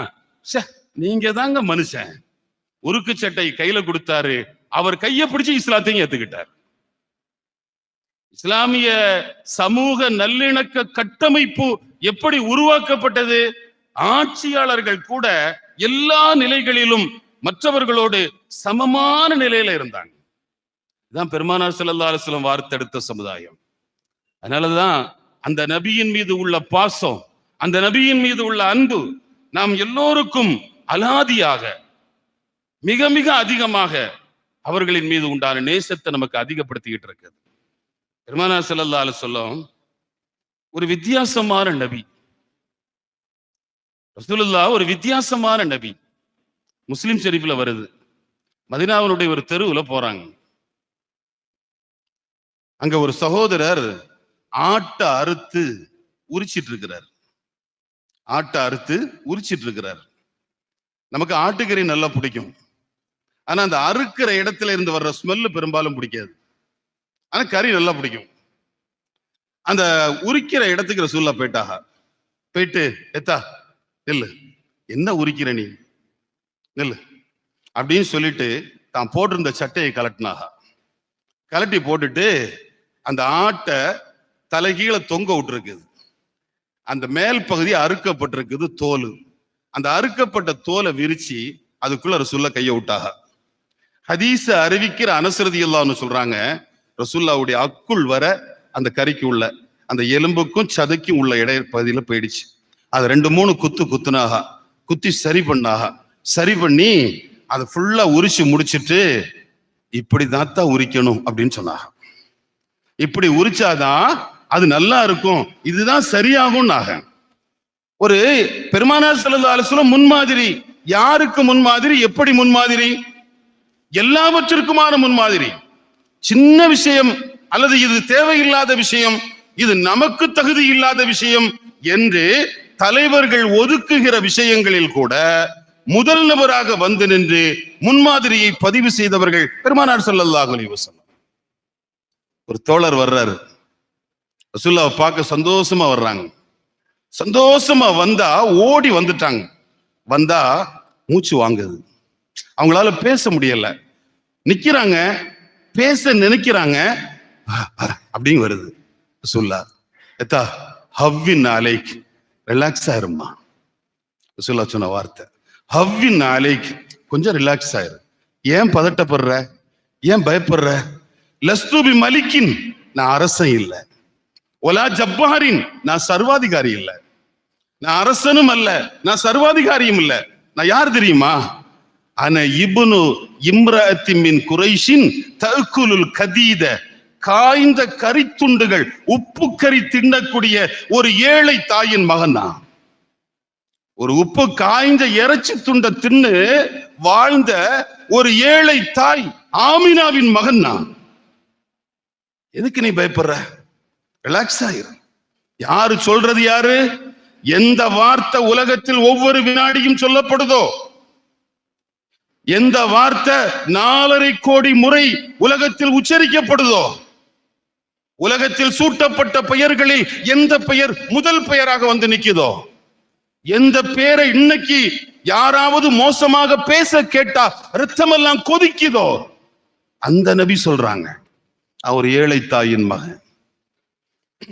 நீங்க தாங்க மனுஷன். உருக்கு சட்டை கையில கொடுத்தாரு, அவர் கையை பிடிச்சு இஸ்லாத்தையும் ஏத்துக்கிட்டார். இஸ்லாமிய சமூக நல்லிணக்க கட்டமைப்பு எப்படி உருவாக்கப்பட்டது? ஆட்சியாளர்கள் கூட எல்லா நிலைகளிலும் மற்றவர்களோடு சமமான நிலையில இருந்தாங்க. இதுதான் பெருமானார் ஸல்லல்லாஹு அலைஹி வஸல்லம் வார்த்தெடுத்த சமுதாயம். அதனாலதான் அந்த நபியின் மீது உள்ள பாசம், அந்த நபியின் மீது உள்ள அன்பு நாம் எல்லோருக்கும் அலாதியாக, மிக மிக அதிகமாக அவர்களின் மீது உண்டான நேசத்தை நமக்கு அதிகப்படுத்திக்கிட்டு இருக்குது. பெருமானார் ஸல்லல்லாஹு அலைஹி வஸல்லம் ஒரு வித்தியாசமான நபி. ரசூலுல்லாஹ் ஒரு வித்தியாசமான நபி. முஸ்லிம் ஷெரீஃப்ல வருது. மதீனாவுடைய ஒரு தெருவுல போறாங்க. அங்க ஒரு சகோதரர் ஆட்டை அறுத்து உரிச்சிட்டு இருக்கிறார். ஆட்டை அறுத்து உரிச்சிட்டு இருக்கிறார். நமக்கு ஆட்டுக்கறி நல்லா பிடிக்கும். ஆனா அந்த அறுக்கிற இடத்துல இருந்து வர்ற ஸ்மெல்லு பெரும்பாலும் பிடிக்காது. ஆனா கறி நல்லா பிடிக்கும். அந்த உரிக்கிற இடத்துக்கு ரசூலுல்லாஹ் போயிட்டாக. போயிட்டு, எத்தா நெல்லு, என்ன உரிக்கிற நீ, நெல்லு அப்படின்னு சொல்லிட்டு தான் போட்டிருந்த சட்டையை கலட்டினாக. கலட்டி போட்டுட்டு அந்த ஆட்டை தலைகீழ தொங்க விட்டுருக்குது. அந்த மேல் பகுதி அறுக்கப்பட்டிருக்குது தோல். அந்த அறுக்கப்பட்ட தோலை விரிச்சு அதுக்குள்ள ரசூல்லா கைய விட்டாக. ஹதீஸ அறிவிக்கிற அனஸ் ரலியல்லாஹு சொல்றாங்க, ரசூல்லாவுடைய அக்குள் வர அந்த கறிக்கு உள்ள அந்த எலும்புக்கும் சதைக்கும் உள்ள பகுதியில போயிடுச்சு. அது 2-3 குத்துனாக, குத்தி சரி பண்ணாக. சரி பண்ணி அதை ஃபுல்லா உரிச்சு முடிச்சுட்டு இப்படிதான் உரிக்கணும் அப்படின்னு சொன்னாங்க. இப்படி உரிச்சாதான் அது நல்லா இருக்கும், இதுதான் சரியாகும். ஒரு பெருமானார் ஸல்லல்லாஹு அலைஹி வஸல்லம் முன்மாதிரி. யாருக்கு முன்மாதிரி? எப்படி முன்மாதிரி? எல்லாவற்றிற்குமான முன்மாதிரி. சின்ன விஷயம் அல்லது இது தேவையில்லாத விஷயம், இது நமக்கு தகுதி இல்லாத விஷயம் என்று தலைவர்கள் ஒதுக்குகிற விஷயங்களில் கூட முதல் நபராக வந்து நின்று முன்மாதிரியை பதிவு செய்தவர்கள் பெருமானார் ஸல்லல்லாஹு அலைஹி வஸல்லம். ஒரு தோழர் வர்றாரு, ரசூலுல்லாஹ் பார்க்க சந்தோஷமா வர்றாங்க. சந்தோஷமா வந்தா ஓடி வந்துட்டாங்க. வந்தா மூச்சு வாங்குது, அவங்களால பேச முடியல. நிக்கிறாங்க, பேச நினைக்கிறாங்க, அப்படின்னு வருது. ரசூலுல்லாஹ் எத்தா ஹவ்வின் அலைக், ரிலாக்ஸ் ஆயிருமா. ரசூலுல்லாஹ் சொன்ன வார்த்தை ஹவ்வின் அலைக், கொஞ்சம் ரிலாக்ஸ் ஆயிரு. ஏன் பதட்டப்படுற, ஏன் பயப்படுற? லஸ்து பி மலிக்கின், நான் அரசன் இல்ல. ஒலா ஜப்பாரின், நான் சர்வாதிகாரி இல்ல. நான் அரசனும் அல்ல, நான் சர்வாதிகாரியும் இல்ல. நான் யார் தெரியுமா? அன இப்னு இம்ரஅத்தி மின் குரைஷின் தஅக்குலுல் கதீத, காய்ந்த கரித்துண்டுகள், உப்பு கறி தின்னக்கூடிய ஒரு ஏழை தாயின் மகன் நான். ஒரு உப்பு காய்ந்த இறைச்சி துண்ட தின்னு வாழ்ந்த ஒரு ஏழை தாய் ஆமினாவின் மகன் நான். எதுக்கு நீ பயப்படுற? ரிலாக்ஸ் ஆயிரு. யாரு சொல்றது? யாரு? எந்த வார்த்தை உலகத்தில் ஒவ்வொரு வினாடியும் சொல்லப்படுதோ, எந்த வார்த்தை 4.5 கோடி முறை உலகத்தில் உச்சரிக்கப்படுதோ, உலகத்தில் சூட்டப்பட்ட பெயர்களில் எந்த பெயர் முதல் பெயராக வந்து நிக்குதோ, எந்த பெயரை இன்னைக்கு யாராவது மோசமாக பேச கேட்டா ரத்தமெல்லாம் கொதிக்குதோ, அந்த நபி சொல்றாங்க அவர் ஏழை தாயின் மகன்.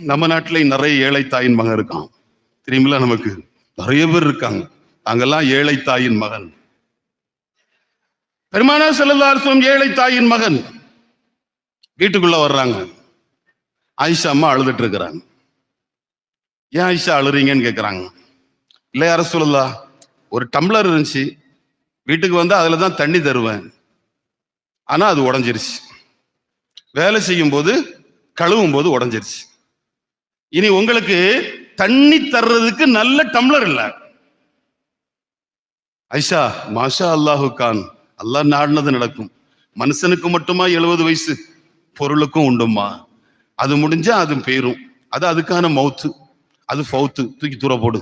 நம்ம நாட்டில நிறைய ஏழை தாயின் மகன் இருக்கான் தெரியுமில்ல? நமக்கு நிறைய பேர் இருக்காங்க, அங்கெல்லாம் ஏழை தாயின் மகன். பெருமானார் ஸல்லல்லாஹு அலைஹி வஸல்லம் ஏழை தாயின் மகன். வீட்டுக்குள்ள வர்றாங்க, ஆயிஷா அம்மா அழுதுட்டு இருக்கிறாங்க. ஏன் ஆயிஷா அழுறீங்கன்னு கேட்கிறாங்க. இல்லை யா ரசூலுல்லாஹ், ஒரு டம்ளர் இருந்துச்சு, வீட்டுக்கு வந்து அதுல தான் தண்ணி தருவேன், ஆனா அது உடஞ்சிருச்சு. வேலை செய்யும் போது கழுவும் போது உடஞ்சிருச்சு. இனி உங்களுக்கு தண்ணி தர்றதுக்கு நல்ல டம்ளர் இல்ல. ஐஷா, மாஷா அல்லாஹு கான், அல்லாஹ் நாடினது நடக்கும். மனுஷனுக்கு மட்டுமா 70 வயசு? பொருளுக்கும் உண்டுமா? அது முடிஞ்சா அது பேரும், அது அதுக்கான மவுத்து, அது ஃபவுத்து, தூக்கி தூர போடு,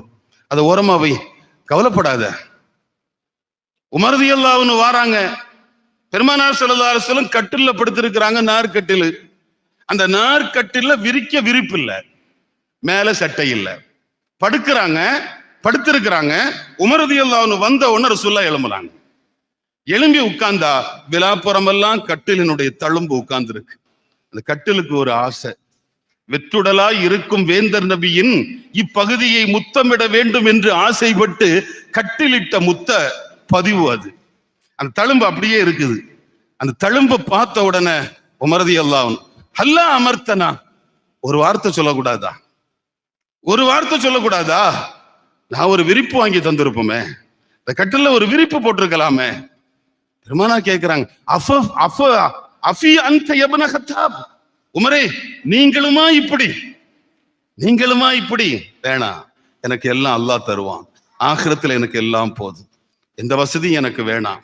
அதை ஓரமா வை, கவலைப்படாத. உமர் ரலியல்லாஹு அன்ஹு வாராங்க, பெருமானார் ஸல்லல்லாஹு அலைஹி வஸல்லம் கட்டில்ல படுத்திருக்கிறாங்க, நார்கட்டில். அந்த நார்கட்டில்ல விரிக்க விரிப்பு இல்ல, மேல சட்டை இல்ல, படுத்திருக்கிறாங்க. உமர் ரலியல்லாஹு அன்ஹு வந்த உடனே ரசூலுல்லாஹ் எழும்புறாங்க. எழும்பி உட்கார்ந்தா விலாப்புறமெல்லாம் கட்டிலினுடைய தழும்பு உட்கார்ந்து இருக்கு. அந்த கட்டிலுக்கு ஒரு ஆசை, வெற்றுடலாய் இருக்கும் வேந்தர் நபியின் இப்பகுதியை முத்தமிட வேண்டும் என்று ஆசைப்பட்டு கட்டிலிட்ட முத்த பதிவு அது. அந்த தழும்பு அப்படியே இருக்குது. அந்த தழும்பை பார்த்த உடனே உமர் ரலியல்லாஹு அன்ஹு, ஹல்லா அமர்த்தனா, ஒரு வார்த்தை சொல்லக்கூடாதா? ஒரு வார்த்தை சொல்லக்கூடாதா? நான் ஒரு விரிப்பு வாங்கி தந்திருப்போமே, இந்த கட்டில ஒரு விரிப்பு போட்டிருக்கலாமே. பெருமானா கேட்கிறாங்க, அஃபி அன்த யப்ன கத்தாப், உமரே நீங்களுமா இப்படி, நீங்களுமா இப்படி? வேணாம், எனக்கு எல்லாம் அல்லாஹ் தருவான், ஆகிரத்தில் எனக்கு எல்லாம் போதும், எந்த வசதியும் எனக்கு வேணாம்.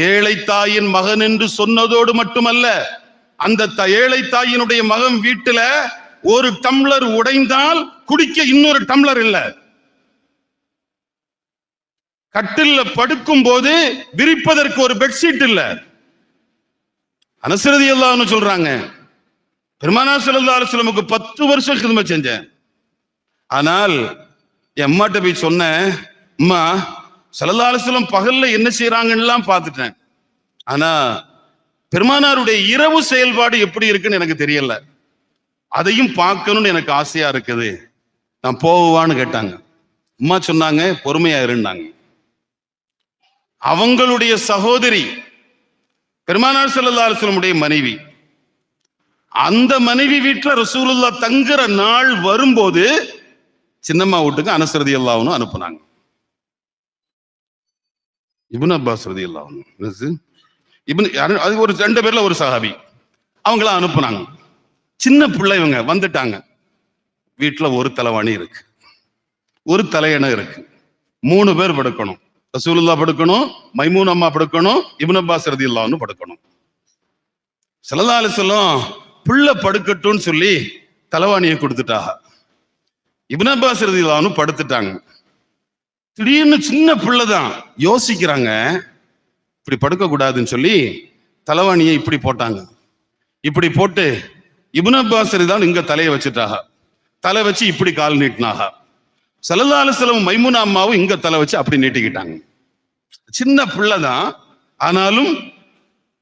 ஏழை தாயின் மகன் என்று சொன்னதோடு மட்டுமல்ல, அந்த ஏழை தாயினுடைய மகன் வீட்டுல ஒரு டம்ளர் உடைந்தால் குடிக்க இன்னொரு டம்ளர் இல்ல. கட்டில்ல படுக்கும் போது விரிப்பதற்கு ஒரு பெட்ஷீட் இல்ல. அனஸ் ரலியல்லாஹு அன்ஹு சொல்றாங்க, பெருமானார் ஸல்லல்லாஹு அலைஹி வஸல்லம் 10 வருஷம் கிதமத் செஞ்சேன். ஆனால் என் அம்மாட்ட போய் சொன்னேன், அம்மா ஸல்லல்லாஹு அலைஹி வஸல்லம் பகல்ல என்ன செய்யறாங்கன்னு பார்த்துட்டேன், ஆனா பெருமானாருடைய இரவு செயல்பாடு எப்படி இருக்குன்னு எனக்கு தெரியல, அதையும் பார்க்கணும்னு எனக்கு ஆசையா இருக்குது, நான் போவான்னு கேட்டாங்க. அம்மா சொன்னாங்க, பொறுமையா இருந்தாங்க. அவங்களுடைய சகோதரி பெருமானார் ஸல்லல்லாஹு அலைஹி வஸல்லம் மனைவி. அந்த மனைவி வீட்டுல ரசூலுல்லாஹ் தங்குற நாள் வரும்போது சின்னம்மா வீட்டுக்கு அனஸ் ரலியல்லாஹு அன்ஹு அனுப்புனாங்க. இப்னு அப்பாஸ் ரலியல்லாஹு அன்ஹு அது ஒரு 2 பேர்ல ஒரு சஹாபி, அவங்கள அனுப்புனாங்க. சின்ன பிள்ளை இவங்க வந்துட்டாங்க. வீட்டுல ஒரு தலைவாணி இருக்கு, ஒரு தலையணை இருக்கு, 3 பேர் படுக்கணும். ரசூலுல்லாஹ் படுக்கணும், மைமூன் அம்மா படுக்கணும், இப்னு அப்பாஸ் ரலியல்லாஹு அன்ஹு படுக்கணும். ஸல்லல்லாஹு அலைஹி வஸல்லம் பிள்ளை படுக்கட்டும்னு சொல்லி தலைவாணியை கொடுத்துட்டாங்க. இப்னு அப்பாஸ் ரலியல்லாஹு அன்ஹு படுத்துட்டாங்க. திடீர்னு சின்ன பிள்ளைதான் யோசிக்கிறாங்க, இப்படி படுக்க கூடாதுன்னு சொல்லி தலைவாணியை இப்படி போட்டாங்க. இப்படி போட்டு இப்னு அப்பாஸ் ரலியல்லாஹு இங்க தலையை வச்சுட்டாங்க. தலை வச்சு இப்படி கால் நீட்டினாங்க. ஸல்லல்லாஹு அலைஹி வஸல்லம் மைமூனா அம்மாவும் இங்க தலை வச்சு அப்படி நீட்டிக்கிட்டாங்க. சின்ன பிள்ளைதான், ஆனாலும்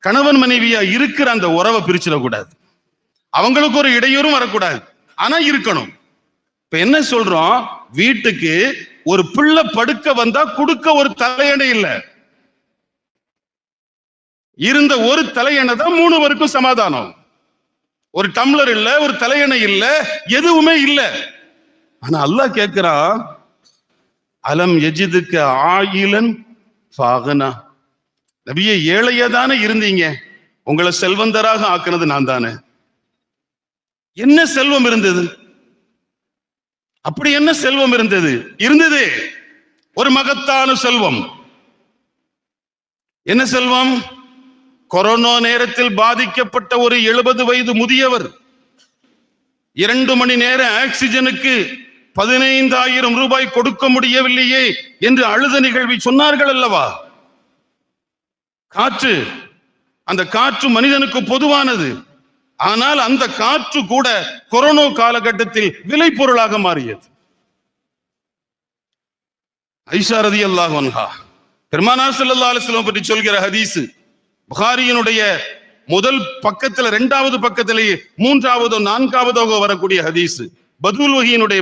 கணவன் மனைவியா இருக்கிற அந்த உறவை பிரிச்சிடக்கூடாது, அவங்களுக்கு ஒரு இடையூறும் வரக்கூடாது, ஆனா இருக்கணும். இப்ப என்ன சொல்றோம், வீட்டுக்கு ஒரு பிள்ளை படுக்க வந்தா கொடுக்க ஒரு தலையணை இல்ல, இருந்த ஒரு தலையணை தான் 3 பேருக்கும் சமாதானம். ஒரு டம்ளர் இல்ல, ஒரு தலையணை இல்ல, எதுவுமே இல்ல. ஆனா அல்லாஹ் கேட்கிறான், அலம் யஜிதுக்க ஆயிலன் ஃபாகனா, நபியே ஏழையா தானே இருந்தீங்க, உங்களை செல்வந்தராக ஆக்குனது நான் தானே. என்ன செல்வம் இருந்தது? அப்படி என்ன செல்வம் இருந்தது? இருந்தது ஒரு மகத்தான செல்வம். என்ன செல்வம்? கொரோனா நேரத்தில் பாதிக்கப்பட்ட ஒரு 70 வயது முதியவர் 2 மணி நேர ஆக்சிஜனுக்கு 15,000 ரூபாய் கொடுக்க முடியவில்லையே என்று அழுத நிகழ்வை சொன்னார்கள் அல்லவா? காற்று, அந்த காற்று மனிதனுக்கு பொதுவானது, ஆனால் அந்த காற்று கூட கொரோனா காலகட்டத்தில் விலை பொருளாக மாறியது. ஐஷா ரலியல்லாஹு அன்ஹா பெருமானார் ஸல்லல்லாஹு அலைஹி வஸல்லம் பற்றி சொல்கிற ஹதீஸ் புகாரியினுடைய முதல் பக்கத்துல, 2வது பக்கத்திலேயே 3வது 4வதாக வரக்கூடிய ஹதீஸ், பதுல் வஹியினுடைய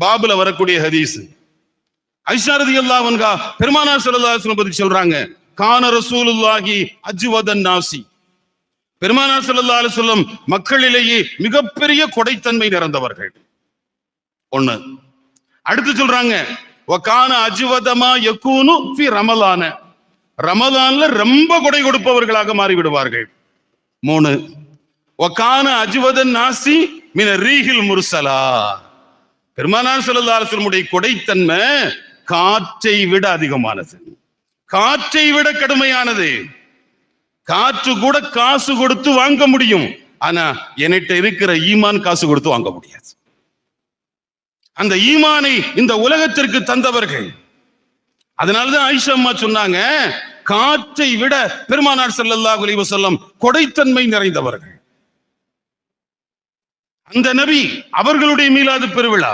பாபுல வரக்கூடிய ஹதீஸ். ஐஷா ரலியல்லாஹு அன்ஹா பெருமானார் ஸல்லல்லாஹு அலைஹி வஸல்லம் பற்றி சொல்றாங்க, கான ரசூலுல்லாஹி அஜ்வதன் நாசி, பெருமானார் ஸல்லல்லாஹு அலைஹி வஸல்லம் மக்களிலேயே மிகப்பெரிய கொடைத்தன்மை நிறைந்தவர்கள். ஒண்ணு. அடுத்து சொல்றாங்க, வகான அஜ்வதமா யகூனு ஃபி ரமலான, ரமலான்ல ரொம்ப கொடை கொடுப்பவர்களாக மாறி விடுவார்கள். 3. வகான அஜ்வதன் நாசி மின ரீஹில் முர்சலா, பெருமானார் ஸல்லல்லாஹு அலைஹி வஸல்லம் கொடைத்தன்மை காற்றை விட அதிகமானது, காற்றை விட கடுமையானது. காற்று கூட காசு கொடுத்து வாங்க முடியும், ஆனா என்கிட்ட இருக்கிற ஈமான் காசு கொடுத்து வாங்க முடியாது. அந்த ஈமானை இந்த உலகத்திற்கு தந்தவர்கள். அதனாலதான் ஆயிஷா அம்மா சொன்னாங்க, காற்றை விட பெருமானார் ஸல்லல்லாஹு அலைஹி வஸல்லம் கொடைத்தன்மை நிறைந்தவர்கள். அந்த நபி அவர்களுடைய மீலாது பெருவிழா,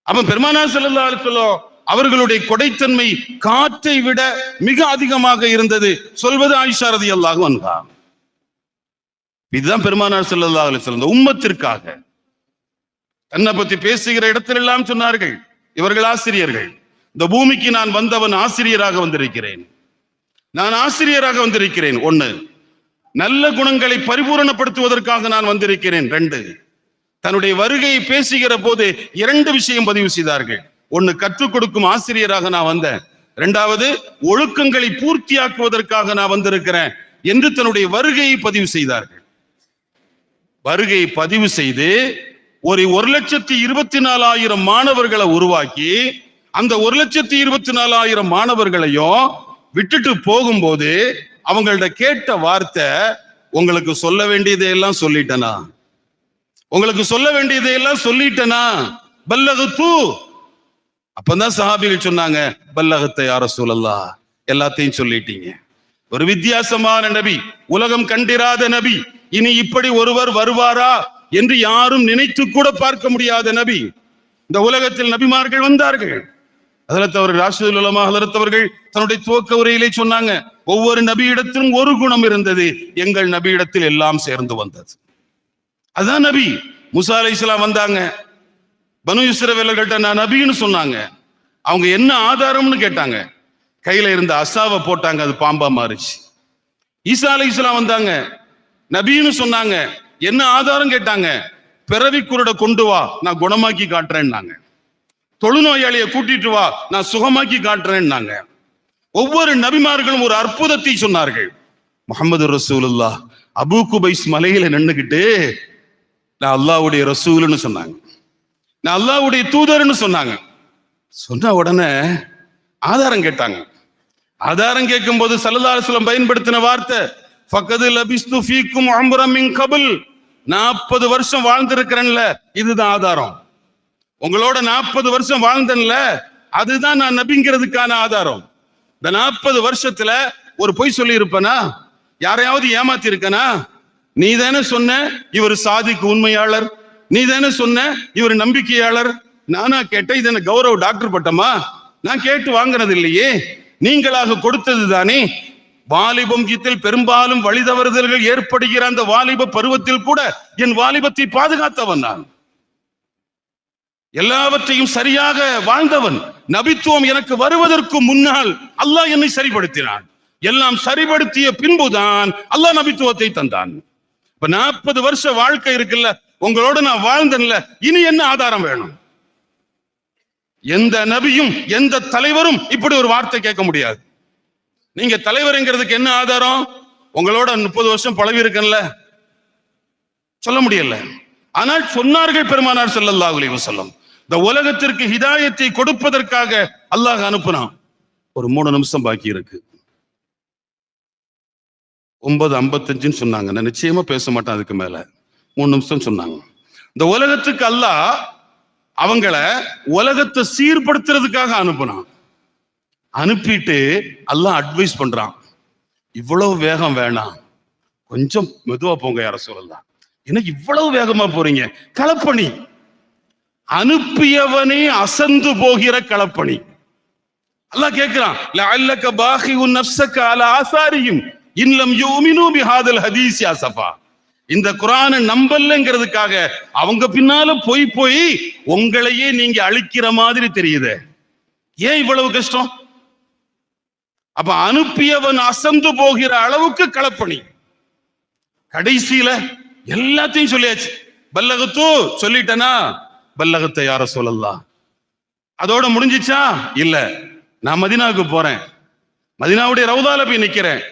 அப்ப பெருமானார் ஸல்லல்லாஹு அலைஹி வஸல்லம் அவர்களுடைய கொடைத்தன்மை காற்றை விட மிக அதிகமாக இருந்தது சொல்வது ஆயிஷா ரலியல்லாஹு அன்ஹா. இதுதான் பெருமானார் ஸல்லல்லாஹு அலைஹி வஸல்லம் உம்மத்திற்காக தன்னை பத்தி பேசுகிற இடத்திலெல்லாம் சொன்னார்கள், இவர்கள் ஆசிரியர்கள், இந்த பூமிக்கு நான் வந்தவன் ஆசிரியராக வந்திருக்கிறேன், நான் ஆசிரியராக வந்திருக்கிறேன். 1. நல்ல குணங்களை பரிபூரணப்படுத்துவதற்காக நான் வந்திருக்கிறேன். 2. தன்னுடைய வருகையை பேசுகிற போது 2 விஷயம் பதிவு செய்தார்கள். 1, கற்றுக் கொடுக்கும் ஆசிரியராக நான் வந்தேன். 2வது, ஒழுக்கங்களை பூர்த்தியாக்குவதற்காக நான் வந்திருக்கிறேன் என்று தன்னுடைய வருகையை பதிவு செய்தார்கள். வருகையை பதிவு செய்து ஒரு 1,24,000 மாணவர்களை உருவாக்கி, அந்த 1,24,000 மாணவர்களையும் விட்டுட்டு போகும்போது அவங்கள்ட்ட கேட்ட வார்த்தை, உங்களுக்கு சொல்ல வேண்டியதையெல்லாம் சொல்லிட்டனா, உங்களுக்கு சொல்ல வேண்டியதையெல்லாம் சொல்லிட்டனா, பல்லகத்து. அப்பதான் சஹாபிகள் சொன்னாங்க, பல்லகத்தை யா ரசூலல்லாஹ், எல்லாத்தையும் சொல்லிட்டீங்க. ஒரு வித்தியாசமான நபி, உலகம் கண்டிராத நபி, இனி இப்படி ஒருவர் வருவாரா என்று யாரும் நினைத்து கூட பார்க்க முடியாத நபி. இந்த உலகத்தில் நபிமார்கள் வந்தார்கள். ஹஜ்ரத் அவர்கள் ராஷிதுல் உலமா ஹஜ்ரத் அவர்கள் தன்னுடைய துவக்க உரையிலே சொன்னாங்க, ஒவ்வொரு நபியிடத்திலும் ஒரு குணம் இருந்தது, எங்கள் நபியிடத்தில் எல்லாம் சேர்ந்து வந்தது. அதான் நபி. மூசா அலைஹிஸ்ஸலாம் வந்தாங்க, பனு இஸ்ரவேலர்கள்ட்ட நான் நபின்னு சொன்னாங்க. அவங்க என்ன ஆதாரம்னு கேட்டாங்க. கையில இருந்த அசாவை போட்டாங்க, அது பாம்பா மாறிச்சு. ஈசா அலைஹிஸ்ஸலாம் வந்தாங்க, நபின்னு சொன்னாங்க. என்ன ஆதாரம் கேட்டாங்க? பிறவி குருட கொண்டு வா, நான் குணமாக்கி காட்டுறேன்னாங்க. தொழுநோயாளியை கூட்டிட்டு வா, நான் சுகமாக்கி காட்டுறேன்னாங்க. ஒவ்வொரு நபிமார்களும் ஒரு அற்புதத்தை சொன்னார்கள். முஹம்மது ரசூலுல்லாஹ் அபூ குபைஸ் மலையில நின்னுகிட்டு நான் அல்லாஹ்வுடைய ரசூல்னு சொன்னாங்க, நான் அல்லாஹ்வுடைய தூதர்னு சொன்னாங்க. சொன்ன உடனே ஆதாரம் கேட்டாங்க. ஆதாரம் கேட்கும் போது ஸல்லல்லாஹு அலைஹி வஸல்லம் பயன்படுத்தின வார்த்தை ஃபகத் லபிஸ்து ஃபீக்கும் உம்ரம் மின் கபில், 40 வருஷம் வாழ்ந்திருக்கிறேன்ல, இதுதான் ஆதாரம். உங்களோட 40 வருஷம் வாழ்ந்தேன்ல, அதுதான் நான் நபிங்கிறதுக்கான ஆதாரம். இந்த 40 வருஷத்துல ஒரு பொய் சொல்லி இருப்பனா? யாரையாவது ஏமாத்தி இருக்கனா? நீ தானே சொன்ன இவர் சாதிக்கு உண்மையாளர், நீ தானே சொன்ன இவர் நம்பிக்கையாளர். நானா கேட்டேன்? இது என்ன கௌரவ டாக்டர் பட்டமா? நான் கேட்டு வாங்கினது இல்லையே, நீங்களாக கொடுத்தது தானே. வாலிபம் கீத்தில் பெரும்பாலும் வழி தவறுதல்கள் ஏற்படுகிற அந்த வாலிப பருவத்தில் கூட என் வாலிபத்தை பாதுகாத்தவன் நான், எல்லாவற்றையும் சரியாக வாழ்ந்தவன். நபித்துவம் எனக்கு வருவதற்கு முன்னால் அல்லாஹ் என்னை சரிப்படுத்தினான். எல்லாம் சரிப்படுத்திய பின்புதான் அல்லாஹ் நபித்துவத்தை தந்தான். இப்ப 40 வருஷ வாழ்க்கை இருக்குல்ல, உங்களோட நான் வாழ்ந்தேன்ல, இனி என்ன ஆதாரம் வேணும்? எந்த நபியும் எந்த தலைவரும் இப்படி ஒரு வார்த்தை கேட்க முடியாது. நீங்க தலைவர்ங்கிறதுக்கு என்ன ஆதாரம்? உங்களோட 30 வருஷம் பழவி இருக்கேன்ல, சொல்ல முடியல. ஆனால் சொன்னார்கள் பெருமானார் ஸல்லல்லாஹு அலைஹி வஸல்லம். இந்த உலகத்திற்கு ஹிதாயத்தை கொடுப்பதற்காக அல்லாஹ் அனுப்புனான். ஒரு 3 நிமிஷம் பாக்கி இருக்கு. 9:55 சொன்னாங்க. நான் நிச்சயமா பேச மாட்டேன் அதுக்கு மேல. 3 நிமிஷம் சொன்னாங்க. இந்த உலகத்துக்கு அல்லாஹ் அவங்கள உலகத்தை சீர்படுத்துறதுக்காக அனுப்புனான். அனுப்பிட்டு அல்லாஹ் அட்வைஸ் பண்றான், இவ்வளவு வேகம் வேணாம், கொஞ்சம் மெதுவா போங்க யார சொல்லலாம். என்ன இவ்வளவு வேகமா போறீங்க? களப்பணி. அனுப்பியவனே அசந்து போகிற களப்பணி. அல்லாஹ் கேட்கிறான், லஅல்லக பாகிஉன் நஃப்ஸக அலா ஆசாரிஹிம் இன் லம் யுமினூ பிஹாதல் ஹதீஸ் யா ஸஃபா. இந்த குர்ஆனை நம்பலங்கிறதுக்காக அவங்க பின்னால போய் உங்களையே நீங்க அழிக்கிற மாதிரி தெரியுது. ஏன் இவ்வளவு கஷ்டம்? அப்ப அனுப்பியவன் அசந்து போகிற அளவுக்கு களப்பணி. கடைசியில எல்லாத்தையும் சொல்லியாச்சு. பல்லகத்து சொல்லிட்டனா? பல்லகத்தை யா ரசூலல்லாஹ். அதோட முடிஞ்சிச்சா? இல்ல, நான் மதீனாவுக்கு போறேன், மதீனாவுடைய ரவுதால போய் நிக்கிறேன்.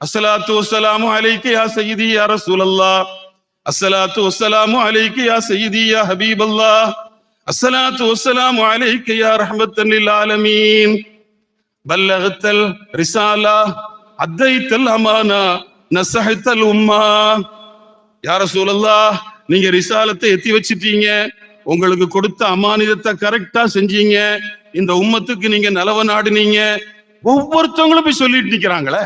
அஸ்ஸலாத்து வஸ்ஸலாமு அலைக்க யா சய்யிதி யா ரசூலல்லாஹ், அஸ்ஸலாத்து வஸ்ஸலாமு அலைக்க யா சய்யிதி யா ஹபீபல்லாஹ், அஸ்ஸலாத்து வஸ்ஸலாமு அலைக்க யா ரஹ்மத்தன் லில் ஆலமீன், பல்லகத்தல் ரிசாலா அத்தைத்தல் அமானா நஸஹத்தல் உம்மா. யா ரசூலல்லாஹ், நீங்க ரிசாலத்தை எத்தி வச்சிட்டீங்க, உங்களுக்கு கொடுத்த அமானிதத்தை கரெக்டா செஞ்சீங்க, இந்த உம்மத்துக்கு நீங்க நலவ நாடுனீங்க. ஒவ்வொருத்தவங்களும் போய் சொல்லிட்டு நிக்கிறாங்களே.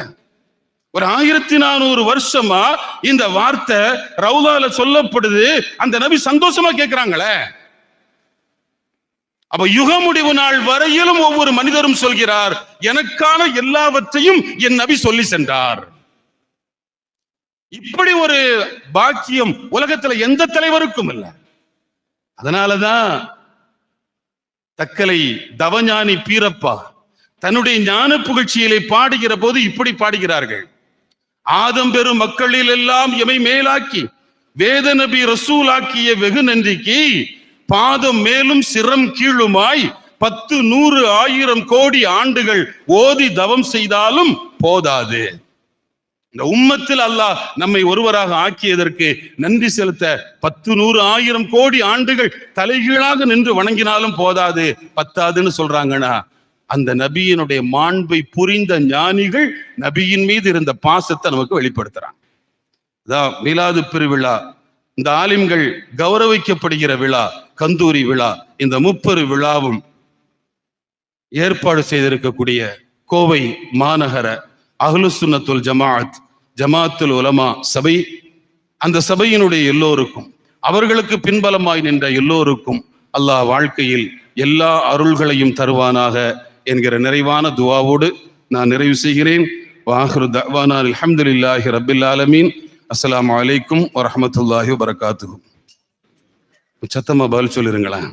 ஒரு 1400 வருஷமா இந்த வார்த்தை ரவுதால சொல்லப்படுது. அந்த நபி சந்தோஷமா கேட்கிறாங்களே. அப்ப யுக முடிவு நாள் வரையிலும் ஒவ்வொரு மனிதரும் சொல்கிறார், எனக்கான எல்லாவற்றையும் என் நபி சொல்லி சென்றார். இப்படி ஒரு பாக்கியம் உலகத்துல எந்த தலைவருக்கும் இல்லை. அதனாலதான் தக்கலை தவஞானி பீரப்பா தன்னுடைய ஞான புகழ்ச்சியிலே பாடுகிற போது இப்படி பாடுகிறார்கள், ஆதம் பெரும் மக்களில் எல்லாம் எமை மேலாக்கி வேத நபி ரசூலாக்கிய வெகு நன்றிக்கு பாதம் மேலும் சிரம் கீழுமாய் 10, 100, 1000 கோடி ஆண்டுகள் ஓதி தவம் செய்தாலும் போதாது. இந்த உம்மத்தில் அல்லாஹ் நம்மை ஒருவராக ஆக்கியதற்கு நன்றி செலுத்த 10, 100, 1000 கோடி ஆண்டுகள் தலைகீழாக நின்று வணங்கினாலும் போதாது, பத்தாதுன்னு சொல்றாங்கன்னா, அந்த நபியினுடைய மாண்பை புரிந்த ஞானிகள் நபியின் மீது இருந்த பாசத்தை நமக்கு வெளிப்படுத்துறாங்க. மீலாது பெருவிழா, இந்த ஆலிம்கள் கௌரவிக்கப்படுகிற விழா, கந்தூரி விழா, இந்த 30 விழாவும் ஏற்பாடு செய்திருக்கக்கூடிய கோவை மாநகர அஹ்லுஸ் சுன்னத்துல் ஜமாஅத் ஜமாஅத்துல் உலமா சபை, அந்த சபையினுடைய எல்லோருக்கும், அவர்களுக்கு பின்பலமாய் நின்ற எல்லோருக்கும் அல்லாஹ் வாழ்க்கையில் எல்லா அருள்களையும் தருவானாக என்கிற நிறைவான துஆவோடு நான் நிறைவு செய்கிறேன். வாஹிரு தஅவானா அல்ஹம்துலில்லாஹி ரப்பில் ஆலமீன். அஸ்ஸலாமு அலைக்கும் வரஹ்மத்துல்லாஹி வபரகாத்துஹு. சத்தமா பதில் சொல்லிருங்களேன்.